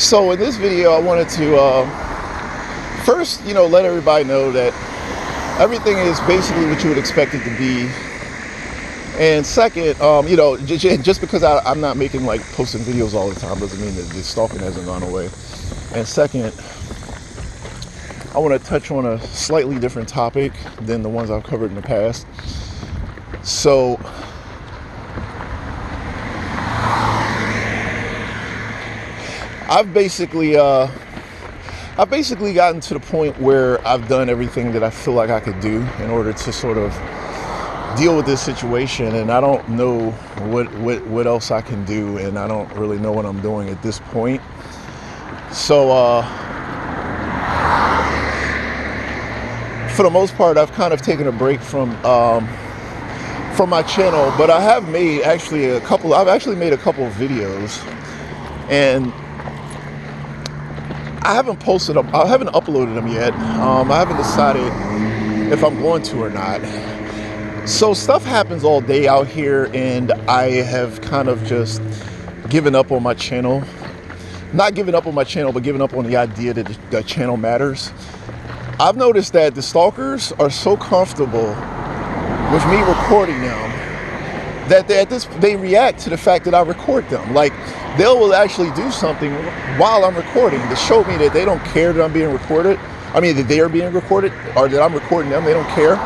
So in this video, I wanted to first, let everybody know that everything is basically what you would expect it to be. And second, just because I'm not making like posting videos all the time doesn't mean that the stalking hasn't gone away. And second, I want to touch on a slightly different topic than the ones I've covered in the past. So I've basically gotten to the point where I've done everything that I feel like I could do in order to sort of deal with this situation, and I don't know what else I can do, and I don't really know what I'm doing at this point. So for the most part, I've kind of taken a break from my channel, but I have made I've actually made a couple of videos, and I haven't uploaded them yet. I haven't decided if I'm going to or not. So stuff happens all day out here, and I have kind of just given up on my channel. Not given up on my channel, but given up on the idea that the channel matters. I've noticed that the stalkers are so comfortable with me recording them that they react to the fact that I record them. Like, they will actually do something while I'm recording to show me that they don't care that I'm being recorded. I mean, that they are being recorded, or that I'm recording them. They don't care.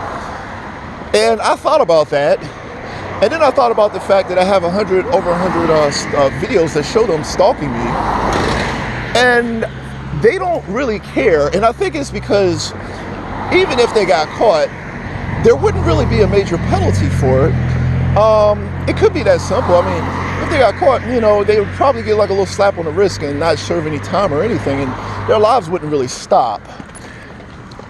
And I thought about that. And then I thought about the fact that I have over 100 videos that show them stalking me. And they don't really care. And I think it's because even if they got caught, there wouldn't really be a major penalty for it. It could be that simple. I mean, if they got caught, they would probably get like a little slap on the wrist and not serve any time or anything, and their lives wouldn't really stop.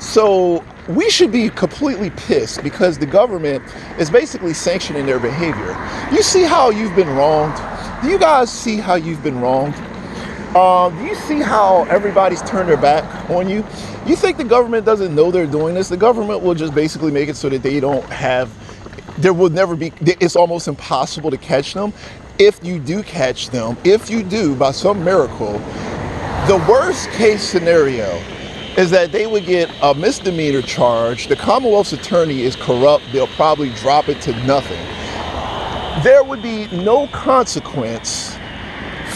So we should be completely pissed because the government is basically sanctioning their behavior. You see how you've been wronged? Do you guys see how you've been wronged? Do you see how everybody's turned their back on you? You think the government doesn't know they're doing this? The government will just basically make it so that there will never be, it's almost impossible to catch them. If you do catch them, if you do, by some miracle, the worst case scenario is that they would get a misdemeanor charge. The Commonwealth's attorney is corrupt. They'll probably drop it to nothing. There would be no consequence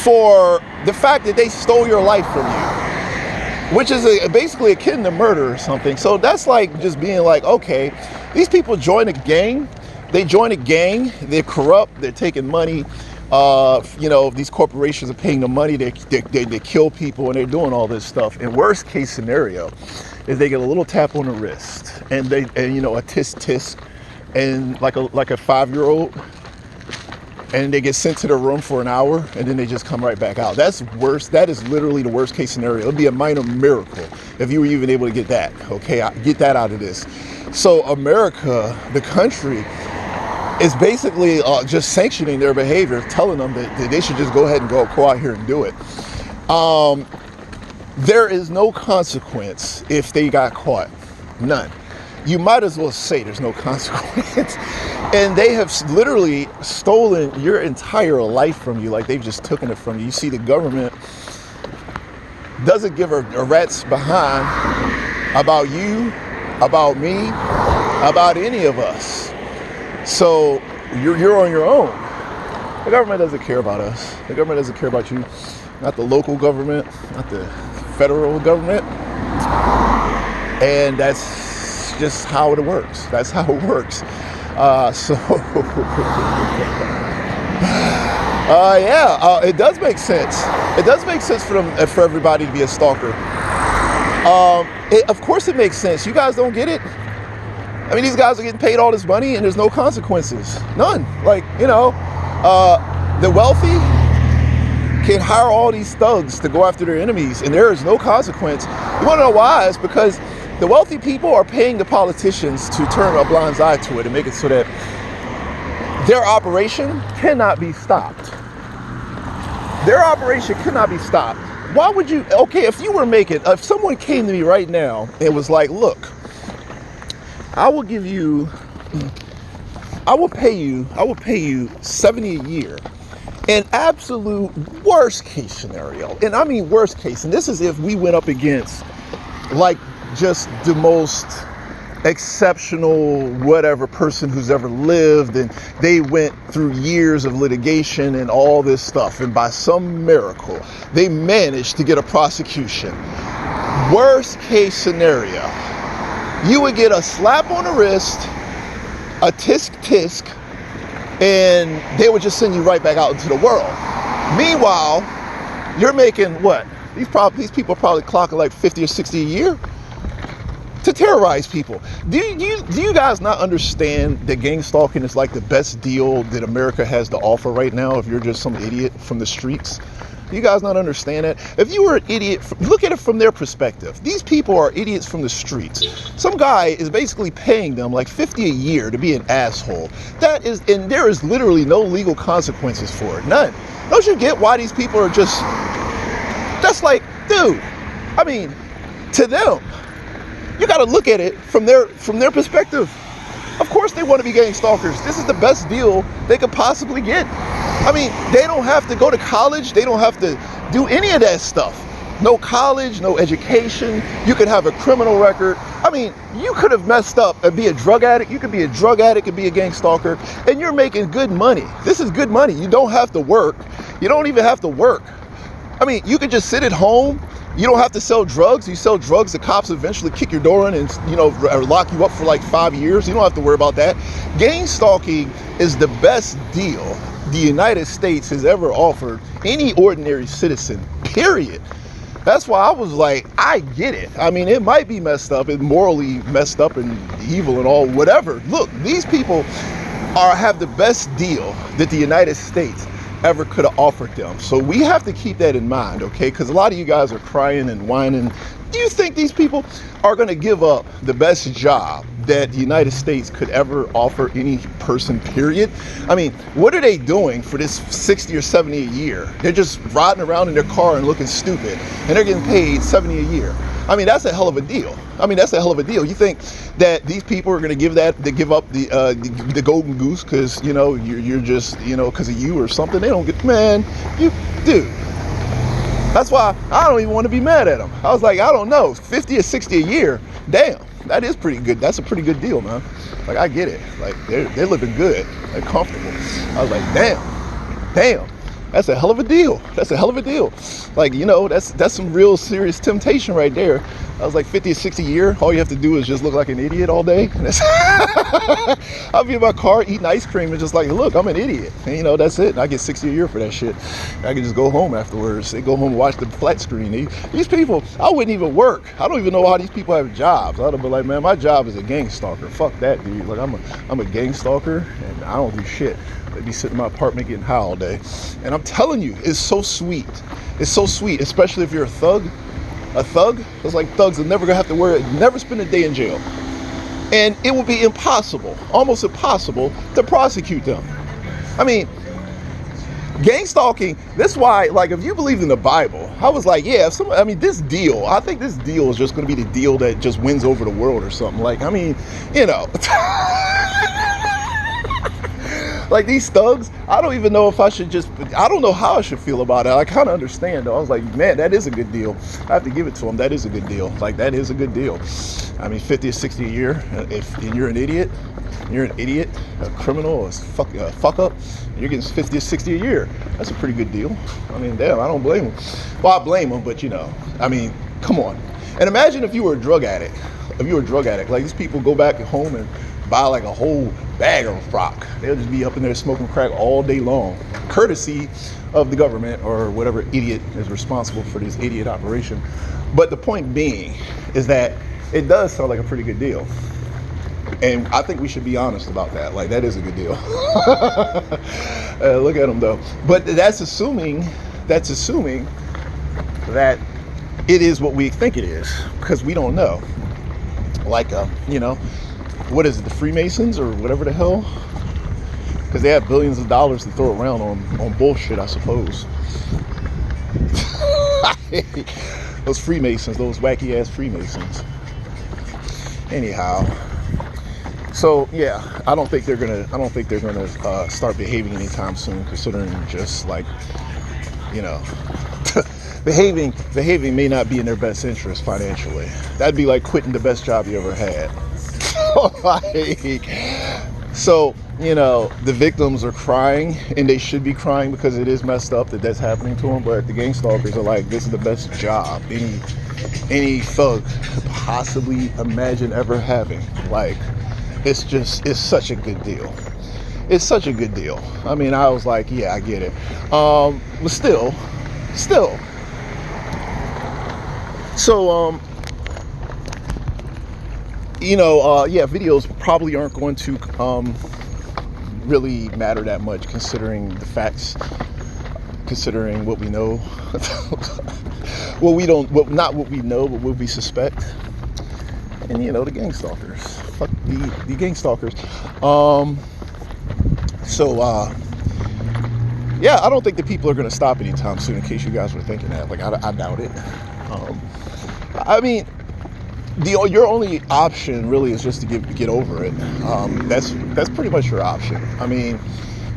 for the fact that they stole your life from you, which is basically akin to murder or something. So that's like just being like, okay, these people join a gang. They join a gang. They're corrupt. They're taking money. These corporations are paying them money. They kill people, and they're doing all this stuff. And worst case scenario is they get a little tap on the wrist, and a tisk, and like a 5-year-old, and they get sent to their room for an hour, and then they just come right back out. That's worse. That is literally the worst case scenario. It'd be a minor miracle if you were even able to get that. Okay, get that out of this. So America, the country, is basically just sanctioning their behavior, telling them that they should just go ahead and go out here and do it. There is no consequence if they got caught. None. You might as well say there's no consequence. And they have literally stolen your entire life from you, like they've just taken it from you. You see, the government doesn't give a rat's behind about you, about me, about any of us. So you're on your own. The government doesn't care about us. The government doesn't care about you. Not the local government, not the federal government. And that's just how it works. That's how it works. It does make sense. It does make sense for everybody to be a stalker. Of course it makes sense. You guys don't get it? I mean, these guys are getting paid all this money and there's no consequences. None. Like, the wealthy can hire all these thugs to go after their enemies, and there is no consequence. You want to know why? It's because the wealthy people are paying the politicians to turn a blind eye to it and make it so that their operation cannot be stopped. Their operation cannot be stopped. Why would you, if someone came to me right now and was like, look, I will pay you $70 a year An absolute worst case scenario, and I mean worst case, and this is if we went up against like just the most exceptional whatever person who's ever lived, and they went through years of litigation and all this stuff, and by some miracle they managed to get a prosecution. Worst case scenario, you would get a slap on the wrist, a tisk tisk, and they would just send you right back out into the world. Meanwhile, you're making what? These people are probably clocking like 50 or 60 a year to terrorize people. Do you guys not understand that gang stalking is like the best deal that America has to offer right now if you're just some idiot from the streets? Do you guys not understand that? If you were an idiot, look at it from their perspective. These people are idiots from the streets. Some guy is basically paying them like 50 a year to be an asshole. That is, and there is literally no legal consequences for it. None. Don't you get why these people are just like, dude, I mean, to them, you got to look at it from their perspective. Of course they want to be gang stalkers. This is the best deal they could possibly get. I mean, they don't have to go to college. They don't have to do any of that stuff. No college, no education. You could have a criminal record. I mean, you could have messed up and be a drug addict. You could be a drug addict and be a gang stalker, and you're making good money. This is good money. You don't have to work. You don't even have to work. I mean, you could just sit at home. You don't have to sell drugs. You sell drugs, the cops eventually kick your door in and, or lock you up for like 5 years. You don't have to worry about that. Gang stalking is the best deal the United States has ever offered any ordinary citizen, period. That's why I was like, I get it. I mean, it might be messed up and morally messed up and evil and all, whatever. Look, these people have the best deal that the United States ever could have offered them. So we have to keep that in mind, okay? Because a lot of you guys are crying and whining. Do you think these people are going to give up the best job that the United States could ever offer any person, period? I mean, what are they doing for this 60 or 70 a year? They're just riding around in their car and looking stupid, and they're getting paid 70 a year. I mean, that's a hell of a deal. You think that these people are going to give up the golden goose because, you're just, because of you or something? They don't get, man, dude. That's why I don't even want to be mad at them. I was like, I don't know, 50 or 60 a year, damn, that is pretty good. That's a pretty good deal, man. Like, I get it. Like, they're living good. They're comfortable. I was like, damn. That's a hell of a deal. Like, that's some real serious temptation right there. I was like, 50 or 60 a year, all you have to do is just look like an idiot all day. I'll be in my car eating ice cream and just like, look, I'm an idiot. And, that's it. And I get 60 a year for that shit. I can just go home afterwards. They go home and watch the flat screen. These people, I wouldn't even work. I don't even know how these people have jobs. I'd be like, man, my job is a gang stalker. Fuck that, dude. Like, I'm a gang stalker and I don't do shit. I'd be sitting in my apartment getting high all day. And I'm telling you, it's so sweet. It's so sweet, especially if you're a thug. A thug, it's like thugs are never gonna have to never spend a day in jail. And it would be almost impossible to prosecute them. I mean, gang stalking, that's why, like, if you believe in the Bible, I was like, yeah, this deal, I think this deal is just gonna be the deal that just wins over the world or something. Like, I mean, like these thugs, I don't even know if I don't know how I should feel about it. I kind of understand though. I was like, man, that is a good deal. I have to give it to them. That is a good deal. Like, that is a good deal. I mean, 50 or 60 a year, and you're an idiot, a criminal, a fuck up, and you're getting 50 or 60 a year. That's a pretty good deal. I mean, damn, I don't blame them. Well, I blame them, but I mean, come on. And imagine if you were a drug addict. Like, these people go back home and buy like a whole bag of rock. They'll just be up in there smoking crack all day long, courtesy of the government or whatever idiot is responsible for this idiot operation. But the point being is that it does sound like a pretty good deal. And I think we should be honest about that. Like, that is a good deal. Look at them though. But that's assuming that it is what we think it is, because we don't know. Like, what is it, the Freemasons or whatever the hell? Because they have billions of dollars to throw around on bullshit, I suppose. Those Freemasons, those wacky ass Freemasons. Anyhow, So yeah, I don't think they're gonna start behaving anytime soon, considering just like, you know, behaving may not be in their best interest financially. That'd be like quitting the best job you ever had. Like, so you know, the victims are crying, and they should be crying because it is messed up that that's happening to them. But the gang stalkers are like, this is the best job any thug could possibly imagine ever having. Like, it's such a good deal. It's such a good deal. I mean, I was like, yeah, I get it. But still. So, yeah, videos probably aren't going to really matter that much, considering the facts, considering what we know. Well, we don't, well, not what we know, but what we suspect. And you know, the gang stalkers. Fuck the gang stalkers. Yeah, I don't think the people are going to stop anytime soon, in case you guys were thinking that. Like, I doubt it. I mean, your only option really is just to get over it. That's pretty much your option. I mean,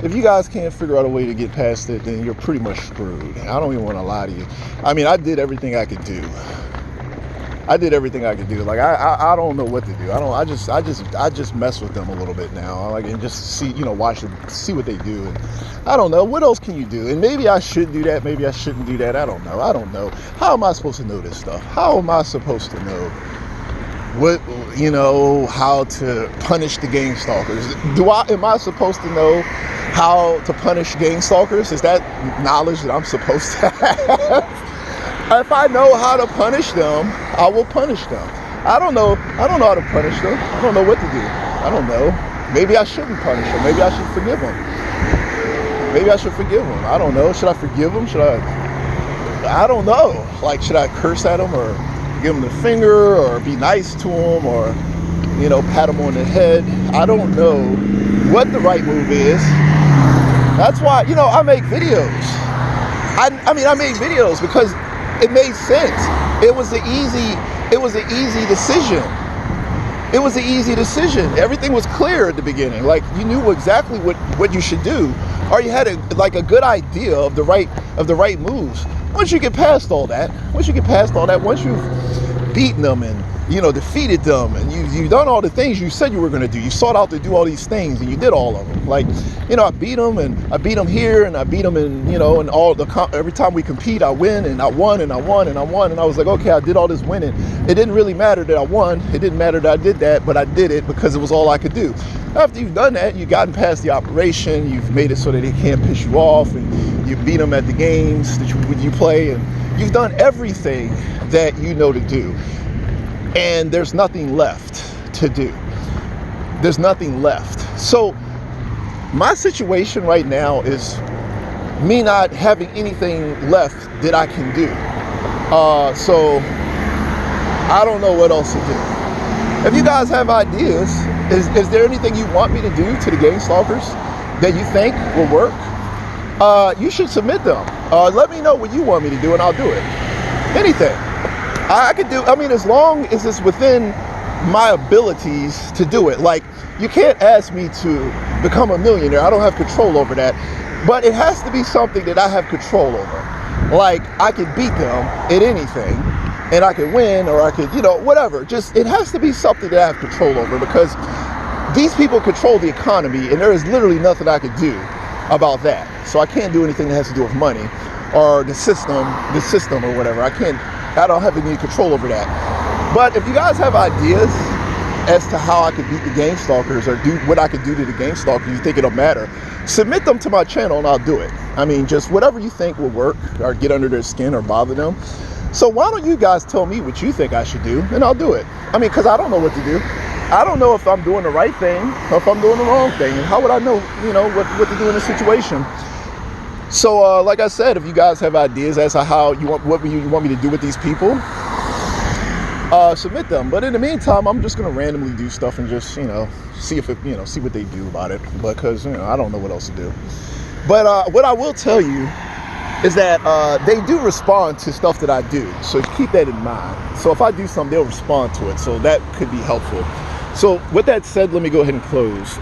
if you guys can't figure out a way to get past it, then you're pretty much screwed. I don't even want to lie to you. I mean, I did everything I could do. Like, I don't know what to do. I just mess with them a little bit now. Like, and just see, watch them, see what they do. And I don't know, what else can you do? And maybe I should do that, maybe I shouldn't do that. I don't know. How am I supposed to know this stuff? How am I supposed to know how to punish the gang stalkers? Am I supposed to know how to punish gang stalkers? Is that knowledge that I'm supposed to have? If I know how to punish them, I will punish them. I don't know how to punish them. I don't know what to do. I don't know. Maybe I shouldn't punish them. Maybe I should forgive them. I don't know. Should I forgive them? I don't know. Like, should I curse at them, or give them the finger, or be nice to them, or, pat them on the head? I don't know what the right move is. That's why, I make videos. I made videos because it made sense. It was an easy decision. Everything was clear at the beginning. Like, you knew exactly what you should do, or you had a good idea of the right moves. Once you get past all that, once you've beaten them and defeated them, and you've done all the things you said you were going to do. You sought out to do all these things, and you did all of them. Like, I beat them, and I beat them here, and I beat them and every time we compete, I win, and I won, and I won, and I won, and I was like, okay, I did all this winning. It didn't really matter that I won. It didn't matter that I did that, but I did it because it was all I could do. After you've done that, you've gotten past the operation, you've made it so that they can't piss you off, and you beat them at the games that you play, and you've done everything that you know to do. And there's nothing left to do. There's nothing left. So my situation right now is me not having anything left that I can do. So I don't know what else to do. If you guys have ideas, is there anything you want me to do to the gang stalkers that you think will work? You should submit them. Let me know what you want me to do, and I'll do it. Anything. I could do, as long as it's within my abilities to do it. Like, you can't ask me to become a millionaire. I don't have control over that. But it has to be something that I have control over. Like, I could beat them at anything, and I could win, or I could, whatever. Just, it has to be something that I have control over, because these people control the economy, and there is literally nothing I could do about that. So I can't do anything that has to do with money or the system or whatever. I don't have any control over that. But if you guys have ideas as to how I could beat the gang stalkers, or do what I could do to the gang stalkers, you think it'll matter, submit them to my channel and I'll do it. Just whatever you think will work, or get under their skin or bother them. So why don't you guys tell me what you think I should do, and I'll do it. Because I don't know what to do. I don't know if I'm doing the right thing or if I'm doing the wrong thing. And how would I know, what to do in this situation? So, like I said, if you guys have ideas as to how what you want me to do with these people, submit them. But in the meantime, I'm just gonna randomly do stuff and just, see if it, see what they do about it, because I don't know what else to do. But what I will tell you is that they do respond to stuff that I do, so keep that in mind. So if I do something, they'll respond to it. So that could be helpful. So with that said, let me go ahead and close.